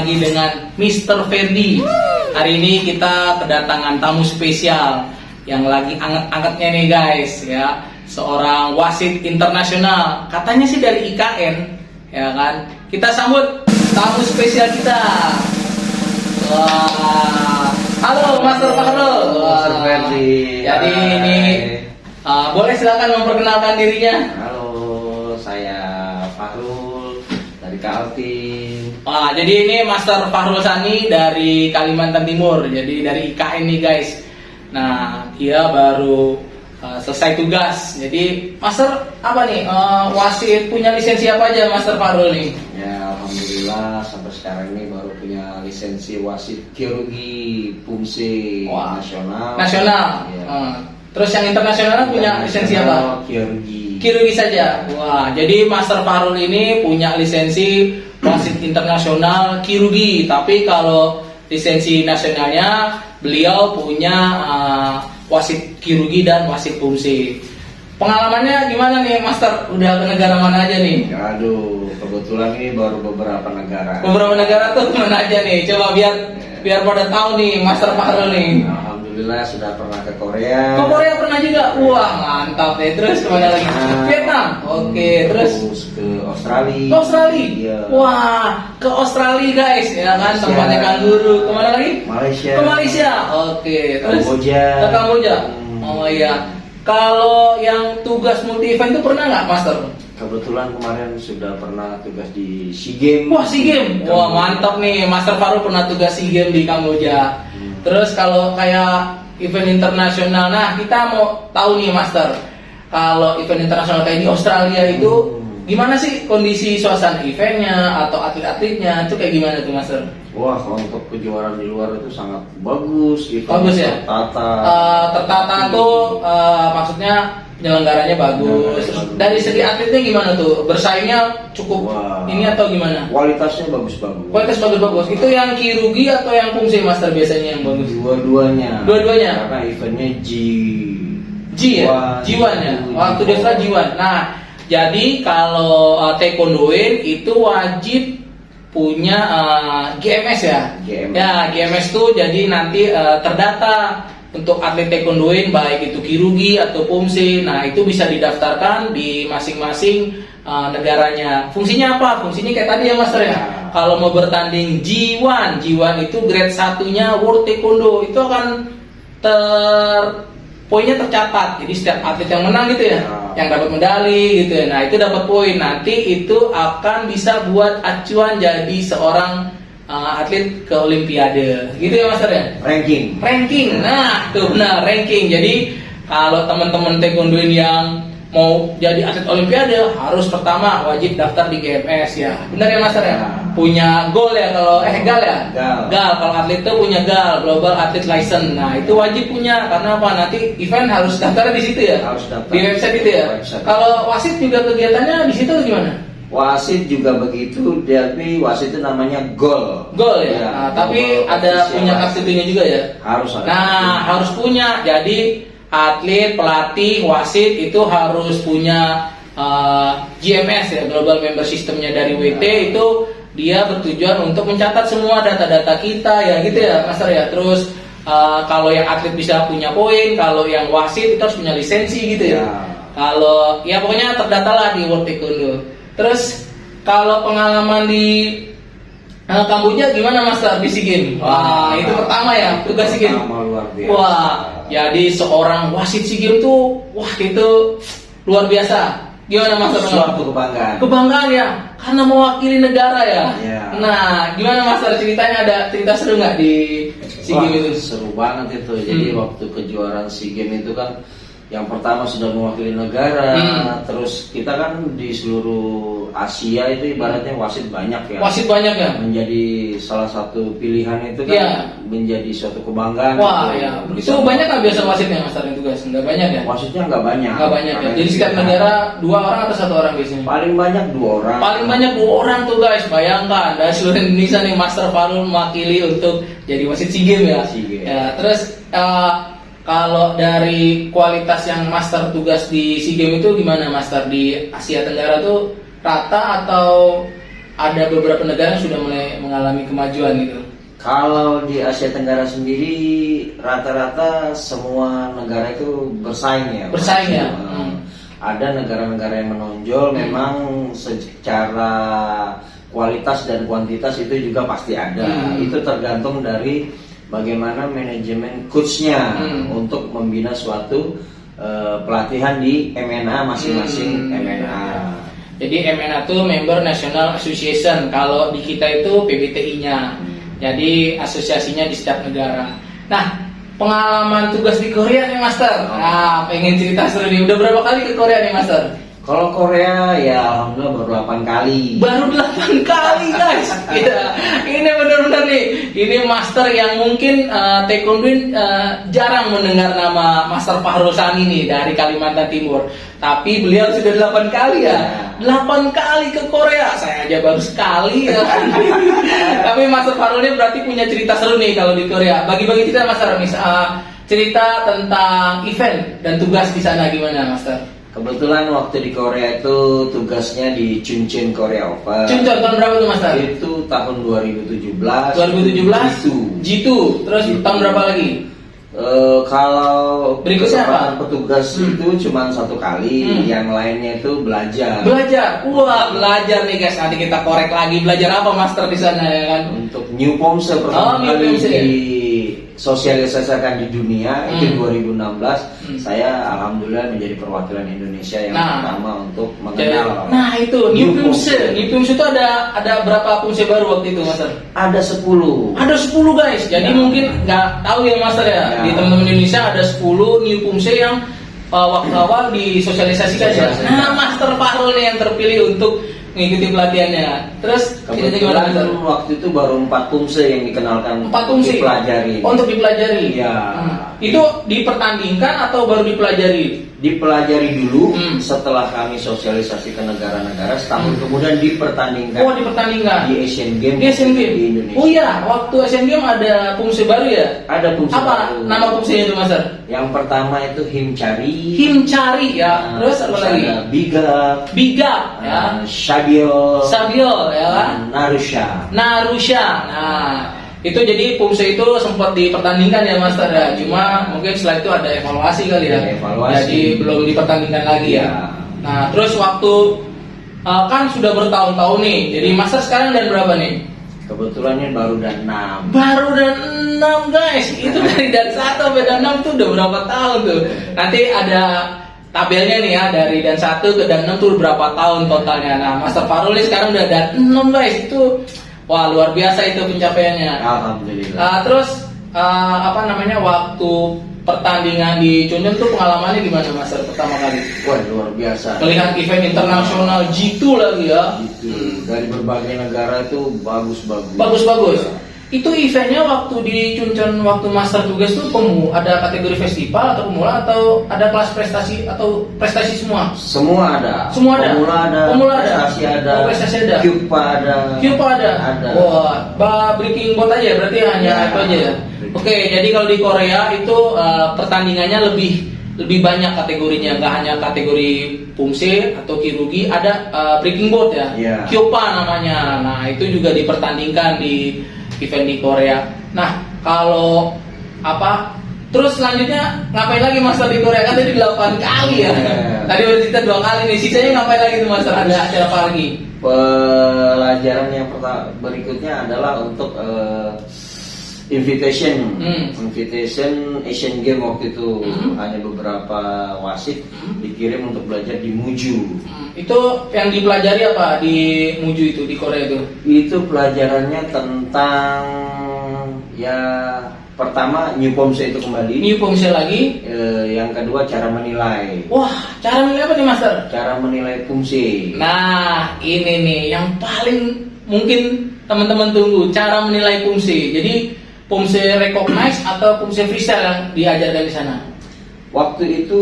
lagi dengan Mr. Ferdi. Hari ini kita kedatangan tamu spesial yang lagi anget-angetnya nih guys ya. Seorang wasit internasional, katanya sih dari IKN, ya kan? Kita sambut tamu spesial kita. Wah, halo Master Fahrul. Master Ferdi. Jadi ini boleh silakan memperkenalkan dirinya. Halo, saya Fahrul dari Kaltim. Jadi ini Master Fahrul Sani dari Kalimantan Timur. Jadi dari IKN nih guys. Nah, dia baru selesai tugas. Jadi Master apa nih? Wasit punya lisensi apa aja Master Fahrul nih? Ya, alhamdulillah sampai sekarang ini baru punya lisensi wasit kirurgi fungsi nasional. Nasional. Ya. Terus yang internasional punya lisensi apa? Kirurgi. Kirurgi saja. Wah, jadi Master Fahrul ini punya lisensi wasit internasional kirurgi. Tapi kalau lisensi nasionalnya beliau punya wasit kirurgi dan wasit fungsi. Pengalamannya gimana nih Master? Udah ke negara mana aja nih? Aduh, kebetulan ini baru beberapa negara. Beberapa negara tuh mana aja nih? Coba biar pada tahu nih Master Fahrul nih. Alhamdulillah sudah pernah ke Korea. Ke Korea pernah juga? Wah mantap deh. Terus kemana lagi? Vietnam. Oke, terus ke Australia. ke Australia. Iya. Wah, ke Australia guys, ya kan Malaysia. tempatnya kanguru. Kemana lagi? Malaysia. Ke Malaysia. Oke, terus Kamboja. ke Kamboja. Oh iya. Kalau yang tugas multi event itu pernah nggak, Master? Kebetulan kemarin sudah pernah tugas di SEA Games. Wah, SEA Games. Wah, mantap nih. Master Fahrul pernah tugas SEA Games di Kamboja. Terus kalau kayak event internasional, nah kita mau tahu nih Master, kalau event internasional kayak di Australia itu gimana sih kondisi suasana eventnya atau atlet-atletnya itu kayak gimana tuh Master? Wah, kalau untuk kejuaraan di luar itu sangat bagus. Bagus ya? Tertata. Tertata tuh maksudnya penyelenggaranya bagus. Terus dari segi atletnya gimana tuh? Bersaingnya cukup ini atau gimana? Kualitasnya bagus-bagus. Kualitas bagus-bagus. Itu yang kirurgi atau yang fungsi Master biasanya yang bagus? Dua-duanya. Dua-duanya. Karena eventnya G ya? Jiwan ya? Waktu di Australia Jiwan. Nah, jadi kalau taekwondoin itu wajib punya GMS ya? GMS. Ya, GMS tuh jadi nanti terdata untuk atlet taekwondoin baik itu kirurgi atau fungsi. Nah, itu bisa didaftarkan di masing-masing negaranya. Fungsinya apa? Fungsinya kayak tadi ya Master ya. Kalau mau bertanding G1 itu grade 1-nya World Taekwondo, itu akan poinnya tercatat. Jadi setiap atlet yang menang gitu ya, yang dapat medali gitu ya. Nah, itu dapat poin. Nanti itu akan bisa buat acuan jadi seorang atlet ke Olimpiade. Gitu ya Master ya? Ranking. Nah, tuh benar, ranking. Jadi kalau teman-teman taekwondoin yang mau jadi atlet Olimpiade harus pertama wajib daftar di GMS ya. Benar ya Master ya? Punya GOL ya kalau GAL ya? GAL. Kalau atlet itu punya GAL, Global Athlete License. Nah, itu wajib punya karena apa? Nanti event harus daftar di situ ya. Harus daftar. Di website itu ya. Kalau wasit juga kegiatannya di situ gimana? Wasit juga begitu, tapi wasit itu namanya GOL. GOL ya. Nah, tapi ada punya kartunya juga ya. Harus ada. Nah, harus punya. Jadi atlet, pelatih, wasit itu harus punya GMS ya, Global Member Systemnya dari WT itu dia bertujuan untuk mencatat semua data-data kita ya gitu ya Master ya. Terus kalau yang atlet bisa punya poin, kalau yang wasit itu harus punya lisensi gitu ya. Kalau ya pokoknya terdata lah di World Taekwondo. Terus kalau pengalaman di Kamboja gimana Master di SEA Games? Wah, itu pertama ya tugas SEA Games. Luar biasa. Wah, jadi seorang wasit SEA Games tuh wah itu luar biasa. Gimana Master? Suatu kebanggaan. Kebanggaan ya, karena mewakili negara ya. Nah, gimana Master ceritanya, ada cerita seru nggak di SEA Games itu? Seru banget itu. Jadi waktu kejuaraan SEA Games itu kan yang pertama sudah mewakili negara, terus kita kan di seluruh Asia itu ibaratnya wasit banyak ya. Wasit banyak ya. Menjadi salah satu pilihan itu kan menjadi suatu kebanggaan. Wah ya. Itu banyak nggak biasa wasitnya Mas yang tugas? Nggak banyak ya? Wasitnya nggak banyak. Nggak banyak ya. Jadi setiap negara 2 orang atau 1 orang biasanya? Paling banyak 2 orang. Paling banyak 2 orang tuh guys. Bayangkan dari seluruh Indonesia nih Master Fahrul mewakili untuk jadi wasit SEA Games ya. SEA Games. Ya, terus kalau dari kualitas yang Master tugas di SEA Games itu gimana Master? Di Asia Tenggara tuh rata atau ada beberapa negara yang sudah mulai mengalami kemajuan gitu? Kalau di Asia Tenggara sendiri rata-rata semua negara itu bersaing ya. Bersaing ya? Ada negara-negara yang menonjol memang secara kualitas dan kuantitas itu juga pasti ada. Itu tergantung dari bagaimana manajemen coachnya untuk membina suatu pelatihan di MNA masing-masing MNA. Jadi MNA itu Member National Association, kalau di kita itu PBTI-nya. Jadi asosiasinya di setiap negara. Nah, pengalaman tugas di Korea nih Master. Nah, pengen cerita seru nih. Udah berapa kali ke Korea nih Master? Kalau Korea ya alhamdulillah baru 8 kali. Baru 8 kali guys. Iya. Ini benar-benar nih. Ini Master yang mungkin Taekwondo jarang mendengar nama Master Fahrul Sani nih dari Kalimantan Timur. Tapi beliau sudah 8 kali ya. 8 kali ke Korea. Saya aja baru sekali ya. Tapi Master Fahrul ini berarti punya cerita seru nih kalau di Korea. Bagi-bagi cerita Master, cerita tentang event dan tugas di sana gimana Master? Kebetulan waktu di Korea itu tugasnya di Chuncheon Korea Open. Chuncheon tahun berapa tuh Master? Itu tahun 2017. 2017? G2. Terus G2. tahun berapa lagi? Kalau berikutnya kesempatan petugas itu cuma 1 kali, yang lainnya itu belajar. Belajar, wah belajar nih guys. Nanti kita korek lagi belajar apa Master di sana ya kan? Untuk New Pomse pertama kali disosialisasikan di dunia itu 2016. Saya alhamdulillah menjadi perwakilan Indonesia yang pertama untuk mengenal. Nah itu New Pomse. New Pomse itu ada berapa Pomse baru waktu itu Master? Ada 10. Ada 10 guys. Jadi mungkin nggak tahu ya Master ya. Di teman-teman Indonesia ada 10 New Pomse yang waktu awal disosialisasikan ya. Nah Master Fahrul nih yang terpilih untuk mengikuti pelatihannya. Terus kebetulan waktu itu baru 4 Pomse yang dikenalkan 4 Pomse dipelajari. Untuk dipelajari. Ya. Itu dipertandingkan atau baru dipelajari? Dipelajari dulu, setelah kami sosialisasi ke negara-negara, setahun kemudian dipertandingkan. Oh, dipertandingkan di Asian Games. Di Asian Games di Indonesia. Oh iya, waktu Asian Games ada Pomse baru ya? Ada Pomse apa baru. nama Pomse itu Master? Yang pertama itu Himchari. Himchari ya. Terus apa lagi? Ada Bigap. Bigap ya. Shabiol. Shabiol ya kan? Narusha. Nah, itu jadi Pomse itu sempat dipertandingkan ya Master ya. Cuma mungkin setelah itu ada evaluasi kali ya. Jadi belum dipertandingkan lagi ya. Nah, terus waktu kan sudah bertahun-tahun nih. Jadi Master sekarang dan berapa nih? Kebetulan ini baru dan 6. Baru dan 6 guys. Itu dari dan 1 sampai dan 6 tuh udah berapa tahun tuh. Nanti ada tabelnya nih ya, dari dan 1 ke dan 6 tuh berapa tahun totalnya. Nah, Master Fahrul ini sekarang udah dan 6 guys. Itu wah luar biasa itu pencapaiannya. Alhamdulillah. Terus waktu pertandingan di Chuncheon tuh pengalamannya gimana Master pertama kali? Wah luar biasa. Melihat event internasional G2 lagi ya. Gitu. Dari berbagai negara itu bagus-bagus. Bagus-bagus. Itu eventnya waktu di Chuncheon waktu Master tugas tuh ada kategori festival atau pemula atau ada kelas prestasi atau prestasi semua? Semua ada. Semua ada. Pemula ada. Prestasi ada. Oh, prestasi ada. Kyupa ada. Kyupa ada. Wah, breaking board aja berarti hanya itu aja ya. Oke, jadi kalau di Korea itu pertandingannya lebih banyak kategorinya, nggak hanya kategori Pomse atau Kirugi, ada breaking board ya. Kyupa namanya. Nah, itu juga dipertandingkan di event di Korea. Nah, kalau terus selanjutnya ngapain lagi Master di Korea? Kan tadi 8 kali ya. Tadi udah cerita 2 kali nih. Sisanya ngapain lagi tuh Master? Ada apa lagi? Pelajaran yang berikutnya adalah untuk invitation Asian Games waktu itu hanya beberapa wasit dikirim untuk belajar di Muju. Itu yang dipelajari apa di Muju itu di Korea itu? Itu pelajarannya tentang pertama New Pomse itu kembali. New Pomse lagi. Yang kedua cara menilai. Wah, cara menilai apa nih Master? Cara menilai Pomse. Nah, ini nih yang paling mungkin teman-teman tunggu, cara menilai Pomse. Jadi Pomse recognize atau Pomse freestyle yang diajarkan di sana? Waktu itu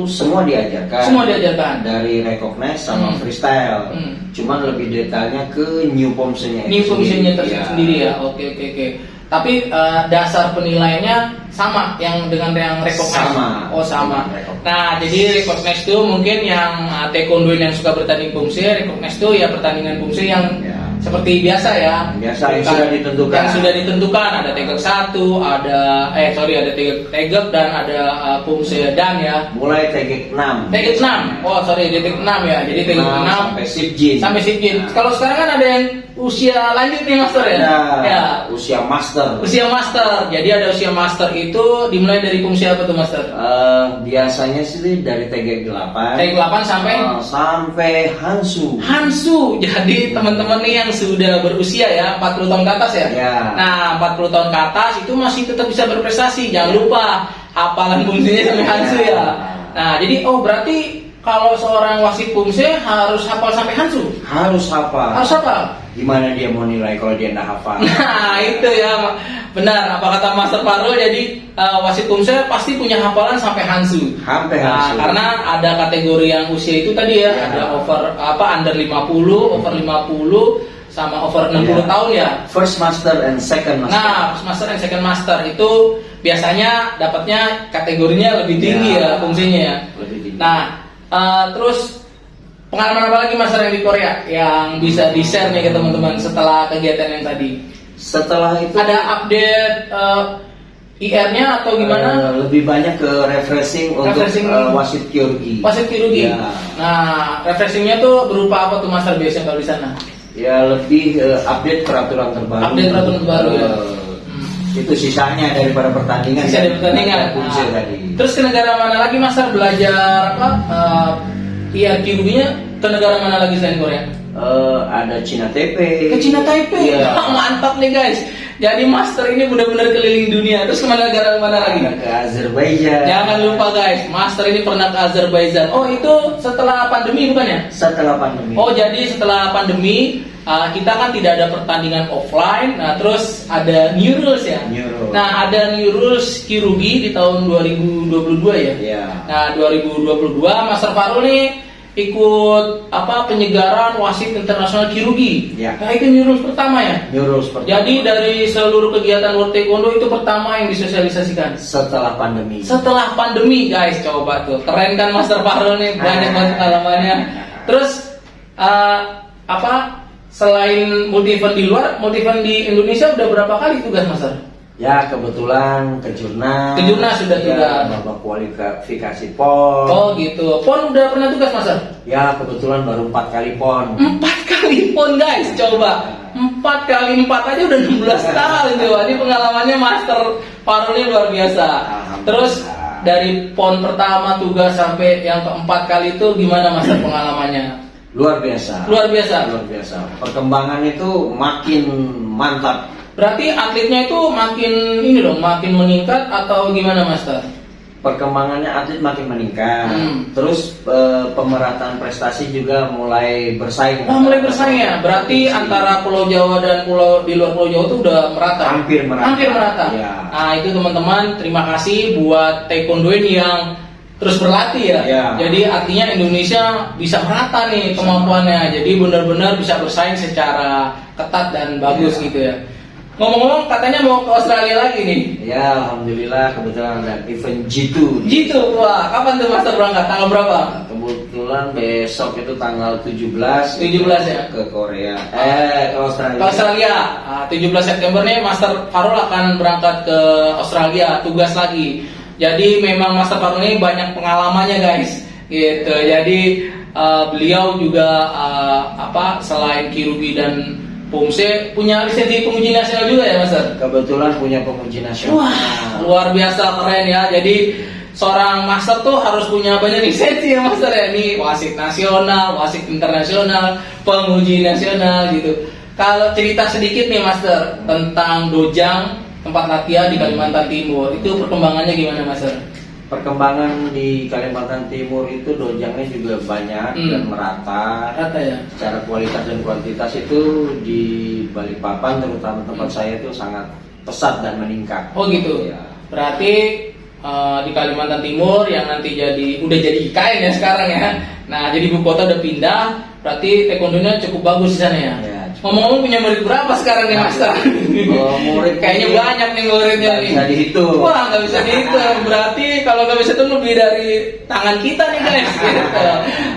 semua diajarkan. Semua diajarkan. Dari recognize sama freestyle. Cuman lebih detailnya ke New Pomse-nya. New Pomse-nya tersendiri ya. Oke. Tapi dasar penilaiannya sama yang dengan yang recognize. Sama. Nah, jadi recognize itu mungkin yang taekwondo yang suka bertanding Pomse, recognize itu ya pertandingan Pomse yang seperti biasa ya. Biasa yang sudah ditentukan. Yang sudah ditentukan ada tegak 1, ada tegak dan ada Pumse dan ya. Mulai tegak 6. Tegak 6. Oh, sorry, di tegak 6 ya. Jadi tegak 6 sampai Sipjin. Sampai Sipjin. Nah. Kalau sekarang kan ada yang usia lanjut nih Master ya. Ya. Usia master. Usia master. Jadi ada usia master itu dimulai dari Pumse apa tuh Master? Biasanya sih dari tegak 8. Tegak 8 sampai Hansu. Hansu. Jadi teman-teman nih yang sudah berusia ya 40 tahun ke atas ya. Ya. Nah, 40 tahun ke atas itu masih tetap bisa berprestasi. Jangan lupa hafalan Pumse sampai Hansu ya. Nah, jadi berarti kalau seorang wasit Pumse harus hafal sampai Hansu. Harus hafal. Harus hafal. Gimana dia mau nilai kalau dia nggak hafal? Nah, itu ya benar. Apa kata Master Farul? Jadi wasit Pumse pasti punya hafalan sampai Hansu. Sampai Nah, Hansu. karena ada kategori yang usia itu tadi ya, ada under 50, over 50 sama over 60 tahun ya. First master and second master. Nah, first master dan second master itu biasanya dapatnya kategorinya lebih tinggi ya fungsinya ya. Lebih tinggi. Nah, terus pengalaman apa lagi Master yang di Korea yang bisa di-share nih ke teman-teman setelah kegiatan yang tadi? Setelah itu Ada update IR-nya atau gimana? lebih banyak ke refreshing untuk wasit kirurgi. Wasit kirurgi. Ya. Nah, refreshingnya tuh berupa apa tuh Master biasanya kalau di sana? Ya lebih update peraturan terbaru. Update peraturan terbaru ya. Itu sisanya daripada pertandingan. Sisa dari pertandingan. Fungsi Nah, tadi. terus ke negara mana lagi Master belajar apa? IR kirurginya ke negara mana lagi selain Korea? Ada Cina Taipei. Ke Cina Taipei. Iya. Mantap nih guys. Jadi Master ini benar-benar keliling dunia. Terus kemana negara mana lagi? Ke Azerbaijan. Jangan lupa guys, Master ini pernah ke Azerbaijan. Oh itu setelah pandemi bukan ya? Setelah pandemi. Oh jadi setelah pandemi kita kan tidak ada pertandingan offline. Nah terus ada new rules ya. New rules. Nah ada new rules kirurgi di tahun 2022 ya. Iya. Nah 2022 Master Farul nih ikut penyegaran wasit internasional kirurgi. Ya. Nah itu new rules pertama ya. New rules pertama. Jadi dari seluruh kegiatan World Taekwondo itu pertama yang disosialisasikan. Setelah pandemi. Setelah pandemi guys, coba tuh keren kan Master Farul nih, banyak banget pengalamannya. Terus selain multi event di luar, multi event di Indonesia udah berapa kali tugas Master? Ya kebetulan ke Jurnas. Ke Jurnas sudah tugas. Babak kualifikasi PON. Oh gitu. PON udah pernah tugas Master? Ya kebetulan baru 4 kali PON. 4 kali PON guys, coba 4 kali 4 aja udah 16 tahun tuh. Ini pengalamannya Master Farul ini luar biasa. Terus dari PON pertama tugas sampai yang keempat kali itu gimana Master pengalamannya? Luar biasa. Luar biasa. Luar biasa. Perkembangan itu makin mantap. Berarti atletnya itu makin meningkat atau gimana Master? Perkembangannya atlet makin meningkat. Terus pemerataan prestasi juga mulai bersaing. Oh, mulai bersaing ya. Berarti antara Pulau Jawa dan pulau di luar Pulau Jawa itu udah merata. Hampir merata. Ya. Nah, itu teman-teman, terima kasih buat taekwondo ini yang terus berlatih ya. Ya. Jadi artinya Indonesia bisa merata nih kemampuannya. Jadi benar-benar bisa bersaing secara ketat dan bagus gitu ya. Ngomong-ngomong katanya mau ke Australia lagi nih. Ya, alhamdulillah kebetulan ada event G2. Gitu, wah. Kapan tuh Master berangkat? Tanggal berapa? Kebetulan besok itu tanggal 17 ya? Ke Korea. Ke Australia. Ke Australia. 17 September nih Master Farul akan berangkat ke Australia, tugas lagi. Jadi memang Master Farul ini banyak pengalamannya guys. Gitu. Jadi beliau juga selain kirurgi dan Pumse punya lisensi penguji nasional juga ya Master? Kebetulan punya penguji nasional. Wah, luar biasa keren ya. Jadi seorang Master tuh harus punya banyak lisensi ya Master ya. Ini wasit nasional, wasit internasional, penguji nasional gitu. Kalau cerita sedikit nih Master tentang Dojang, tempat latihan di Kalimantan Timur, itu perkembangannya gimana Master? Perkembangan di Kalimantan Timur itu dojangnya juga banyak dan merata. Rata ya. Secara kualitas dan kuantitas itu di Balikpapan terutama tempat saya itu sangat pesat dan meningkat. Oh gitu. Ya. Berarti di Kalimantan Timur yang nanti udah jadi IKN ya sekarang ya. Nah jadi ibu kota udah pindah. Berarti taekwondonya cukup bagus di sana ya. Ngomong-ngomong punya murid berapa sekarang nih Master? Murid kayaknya banyak nih muridnya nih. Nggak bisa dihitung. Wah nggak bisa dihitung. Berarti kalau nggak bisa hitung lebih dari tangan kita nih guys. Gitu.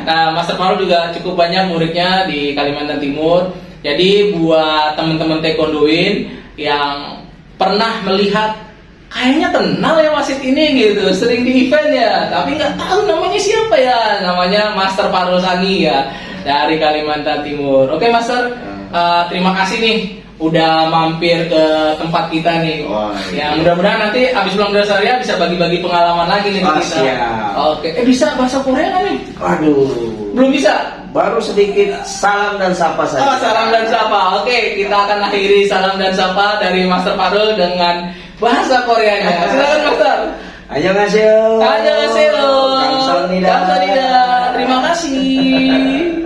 Nah Master Farul juga cukup banyak muridnya di Kalimantan Timur. Jadi buat teman-teman taekwondoin yang pernah melihat kayaknya kenal ya wasit ini gitu, sering di event ya, tapi nggak tahu namanya siapa ya, namanya Master Farul Sangi ya dari Kalimantan Timur. Oke Master, terima kasih nih udah mampir ke tempat kita nih. Wah, ya mudah-mudahan nanti abis pulang dari Saria bisa bagi-bagi pengalaman lagi nih ke kita. Siap. Oke, bisa bahasa Korea nggak nih? Waduh, Belum bisa. baru sedikit salam dan sapa saja. Oh, salam dan sapa. Oke, kita akan akhiri salam dan sapa dari Master Farul dengan bahasa Koreanya. Silakan Master. Annyeonghaseyo. Annyeonghaseyo. Kamsahamnida. Kamsahamnida. Terima kasih.